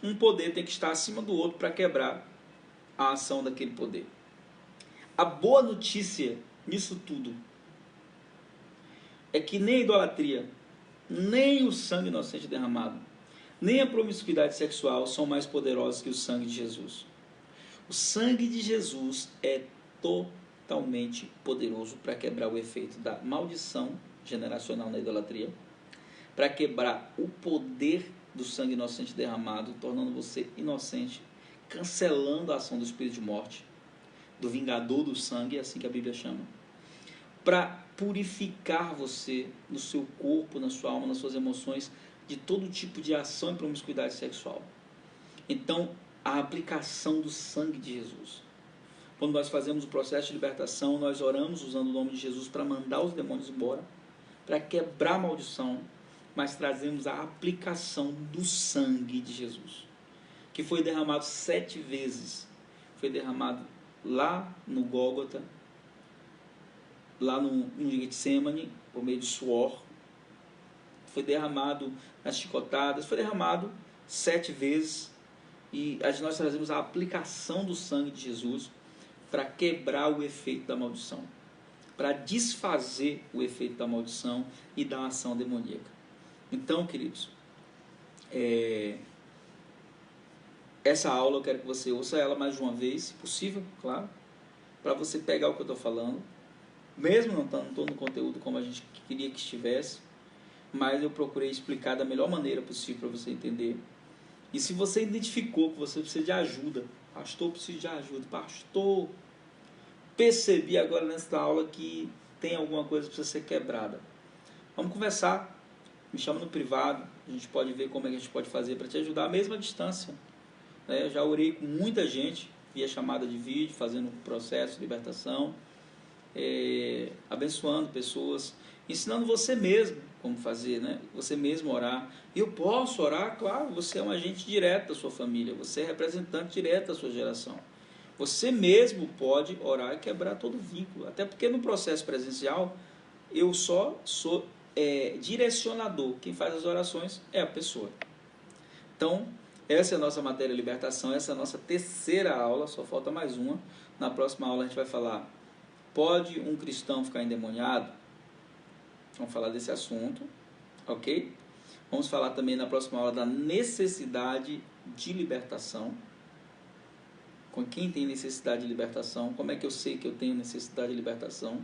um poder tem que estar acima do outro para quebrar a ação daquele poder. A boa notícia nisso tudo é que nem a idolatria, nem o sangue inocente derramado, nem a promiscuidade sexual são mais poderosos que o sangue de Jesus. O sangue de Jesus é totalmente poderoso para quebrar o efeito da maldição generacional na idolatria, para quebrar o poder do sangue inocente derramado, tornando você inocente, cancelando a ação do espírito de morte, do vingador do sangue, é assim que a Bíblia chama, para purificar você no seu corpo, na sua alma, nas suas emoções, de todo tipo de ação e promiscuidade sexual. Então, a aplicação do sangue de Jesus. Quando nós fazemos o processo de libertação, nós oramos usando o nome de Jesus para mandar os demônios embora, para quebrar a maldição, mas trazemos a aplicação do sangue de Jesus, que foi derramado 7 vezes. Foi derramado lá no Gólgota, lá no Getsemane, por meio de suor. Foi derramado nas chicotadas, foi derramado 7 vezes. E nós trazemos a aplicação do sangue de Jesus para quebrar o efeito da maldição, para desfazer o efeito da maldição e da ação demoníaca. Então, queridos, essa aula eu quero que você ouça ela mais de uma vez, se possível, claro, para você pegar o que eu estou falando, mesmo não estou no conteúdo como a gente queria que estivesse, mas eu procurei explicar da melhor maneira possível para você entender. E se você identificou que você precisa de ajuda, pastor, eu preciso de ajuda, pastor, percebi agora nessa aula que tem alguma coisa que precisa ser quebrada, vamos conversar, me chama no privado, a gente pode ver como é que a gente pode fazer para te ajudar, mesmo à distância. Eu já orei com muita gente via chamada de vídeo, fazendo um processo de libertação, abençoando pessoas, ensinando você mesmo como fazer, né? Você mesmo orar. Eu posso orar? Claro, você é um agente direto da sua família, você é representante direto da sua geração. Você mesmo pode orar e quebrar todo vínculo, até porque no processo presencial eu só sou direcionador, quem faz as orações é a pessoa. Então, essa é a nossa matéria libertação, essa é a nossa terceira aula, só falta mais uma. Na próxima aula a gente vai falar, pode um cristão ficar endemoniado? Vamos falar desse assunto, ok? Vamos falar também na próxima aula da necessidade de libertação. Com quem tem necessidade de libertação, como é que eu sei que eu tenho necessidade de libertação?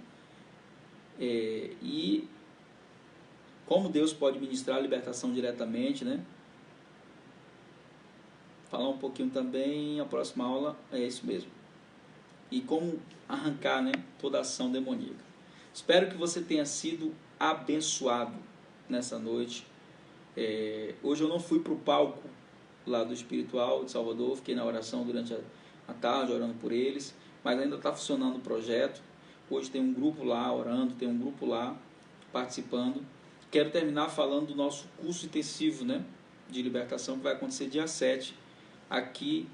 E como Deus pode ministrar a libertação diretamente, né? Falar um pouquinho também, a próxima aula é isso mesmo. E como arrancar, né, toda a ação demoníaca. Espero que você tenha sido abençoado nessa noite. Hoje eu não fui para o palco lá do Espiritual de Salvador, fiquei na oração durante a tarde, orando por eles, mas ainda está funcionando o projeto. Hoje tem um grupo lá orando, tem um grupo lá participando. Quero terminar falando do nosso curso intensivo, né, de libertação, que vai acontecer dia 7, aqui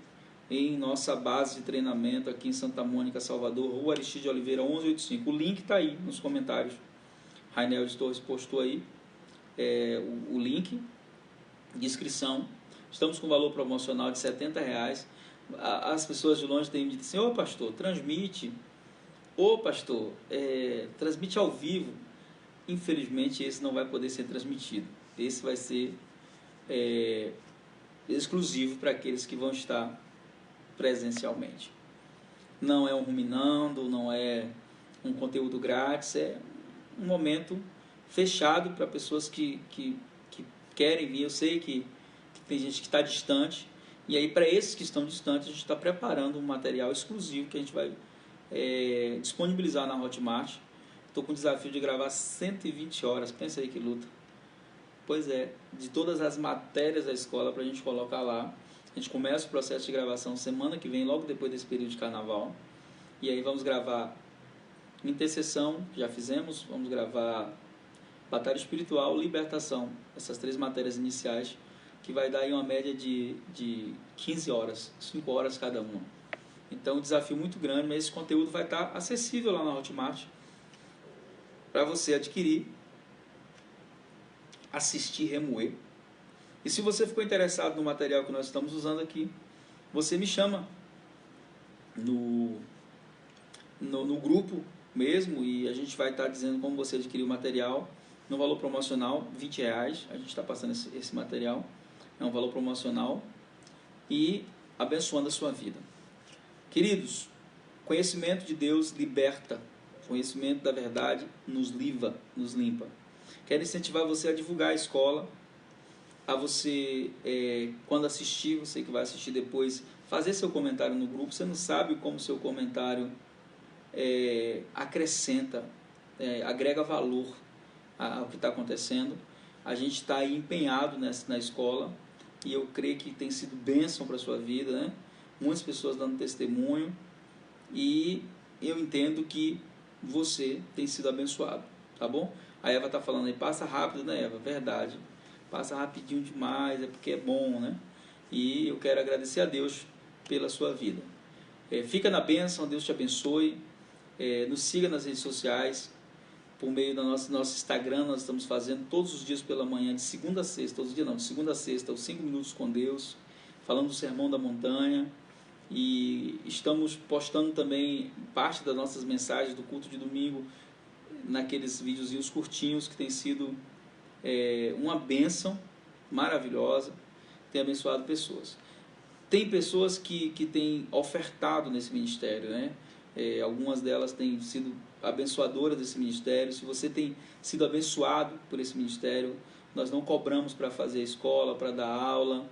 em nossa base de treinamento, aqui em Santa Mônica, Salvador, Rua Aristide Oliveira 1185. O link está aí nos comentários. Rainel de Torres postou aí o link de inscrição. Estamos com valor promocional de R$70. As pessoas de longe têm me dito assim, ô pastor, transmite. Ô pastor, transmite ao vivo. Infelizmente esse não vai poder ser transmitido. Esse vai ser exclusivo para aqueles que vão estar presencialmente. Não é um ruminando, não é um conteúdo grátis, é um momento fechado para pessoas que querem vir. Eu sei que tem gente que está distante, e aí para esses que estão distantes a gente está preparando um material exclusivo que a gente vai disponibilizar na Hotmart. Estou com o desafio de gravar 120 horas, pensa aí que luta. Pois de todas as matérias da escola para a gente colocar lá. A gente começa o processo de gravação semana que vem, logo depois desse período de carnaval. E aí vamos gravar intercessão, já fizemos, vamos gravar batalha espiritual, libertação. Essas 3 matérias iniciais, que vai dar aí uma média de 15 horas, 5 horas cada uma. Então, um desafio muito grande, mas esse conteúdo vai estar acessível lá na Hotmart para você adquirir, assistir, remoer. E se você ficou interessado no material que nós estamos usando aqui, você me chama no grupo mesmo, e a gente vai estar dizendo como você adquirir o material no valor promocional, R$20. A gente está passando esse material, é um valor promocional, e abençoando a sua vida. Queridos, conhecimento de Deus liberta, conhecimento da verdade nos limpa. Quero incentivar você a divulgar a escola, a você, quando assistir, você que vai assistir depois, fazer seu comentário no grupo. Você não sabe como seu comentário acrescenta, agrega valor ao que está acontecendo. A gente está aí empenhado na escola, e eu creio que tem sido bênção para a sua vida, né? Muitas pessoas dando testemunho, e eu entendo que você tem sido abençoado, tá bom? A Eva está falando aí, passa rápido, né, Eva? Verdade, passa rapidinho demais, é porque é bom, né? E eu quero agradecer a Deus pela sua vida. Fica na bênção, Deus te abençoe. Nos siga nas redes sociais, por meio do nosso Instagram. Nós estamos fazendo todos os dias pela manhã, de segunda a sexta, todos os dias não, de segunda a sexta, os 5 minutos com Deus, falando do Sermão da Montanha, e estamos postando também parte das nossas mensagens do culto de domingo, naqueles videozinhos curtinhos, que tem sido uma bênção maravilhosa, tem abençoado pessoas. Tem pessoas que têm ofertado nesse ministério, né? Algumas delas têm sido abençoadoras desse ministério. Se você tem sido abençoado por esse ministério, nós não cobramos para fazer escola, para dar aula.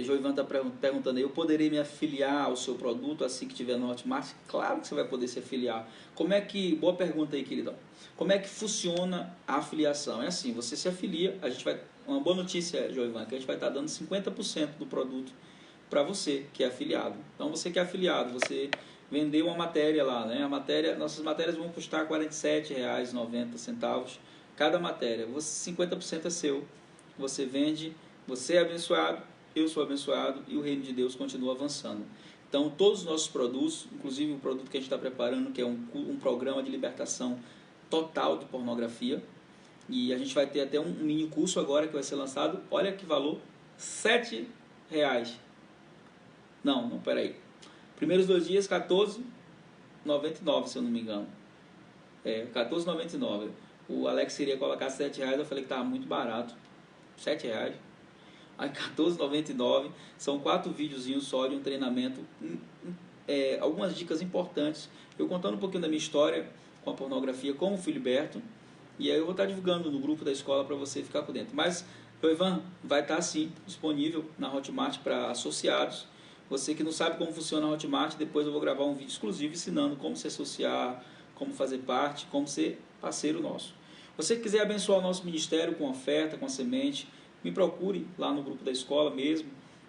Joivan está perguntando aí, eu poderei me afiliar ao seu produto assim que tiver no Hotmart? Claro que você vai poder se afiliar. Boa pergunta aí, queridão. Como é que funciona a afiliação? É assim, você se afilia, uma boa notícia, Joivan, que a gente vai estar dando 50% do produto para você que é afiliado. Então, você que é afiliado, você vendeu uma matéria lá, né? Nossas matérias vão custar R$ 47,90 cada matéria. 50% é seu. Você vende, você é abençoado, eu sou abençoado e o reino de Deus continua avançando. Então, todos os nossos produtos, inclusive o produto que a gente está preparando, que é um programa de libertação total de pornografia, e a gente vai ter até um mini curso agora que vai ser lançado. Olha que valor, R$ 7,00. Não, peraí. Primeiros 2 dias, R$14,99, se eu não me engano. R$14,99. O Alex iria colocar R$7,00, eu falei que estava muito barato. R$7,00. Aí R$14,99. São 4 videozinhos só de um treinamento. Algumas dicas importantes. Eu contando um pouquinho da minha história com a pornografia, como fui liberto. E aí eu vou estar divulgando no grupo da escola para você ficar por dentro. Mas, Ivan, vai estar sim disponível na Hotmart para associados. Você que não sabe como funciona a Hotmart, depois eu vou gravar um vídeo exclusivo ensinando como se associar, como fazer parte, como ser parceiro nosso. Você que quiser abençoar o nosso ministério com oferta, com semente, me procure lá no grupo da escola mesmo.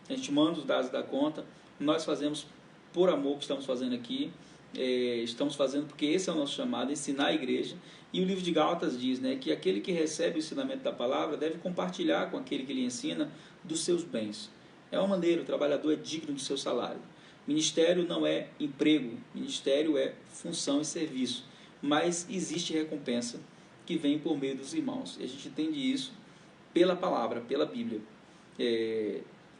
A gente manda os dados da conta. Nós fazemos por amor que estamos fazendo aqui. Estamos fazendo porque esse é o nosso chamado, ensinar a igreja. E o livro de Gálatas diz, né, que aquele que recebe o ensinamento da palavra deve compartilhar com aquele que lhe ensina dos seus bens. É uma maneira, o trabalhador é digno do seu salário. Ministério não é emprego, ministério é função e serviço. Mas existe recompensa que vem por meio dos irmãos. E a gente entende isso pela palavra, pela Bíblia.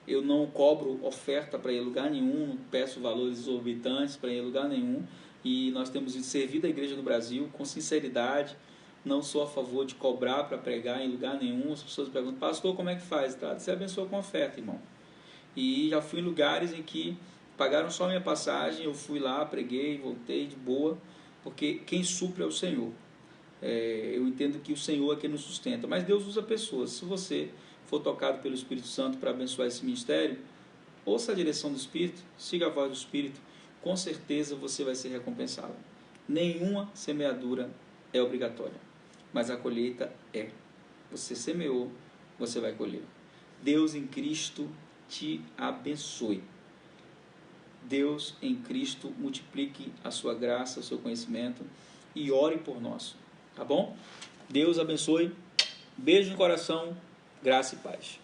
Eu não cobro oferta para ir a lugar nenhum, não peço valores exorbitantes para ir a lugar nenhum. E nós temos servido a igreja no Brasil com sinceridade. Não sou a favor de cobrar para pregar em lugar nenhum. As pessoas perguntam, pastor, como é que faz? Tá? Você abençoa com oferta, irmão. E já fui em lugares em que pagaram só a minha passagem, eu fui lá, preguei, voltei de boa, porque quem supre é o Senhor. Eu entendo que o Senhor é quem nos sustenta, mas Deus usa pessoas. Se você for tocado pelo Espírito Santo para abençoar esse ministério, ouça a direção do Espírito, siga a voz do Espírito, com certeza você vai ser recompensado. Nenhuma semeadura é obrigatória, mas a colheita é. Você semeou, você vai colher. Deus em Cristo te abençoe. Deus em Cristo multiplique a sua graça, o seu conhecimento e ore por nós, tá bom? Deus abençoe, beijo no coração, graça e paz.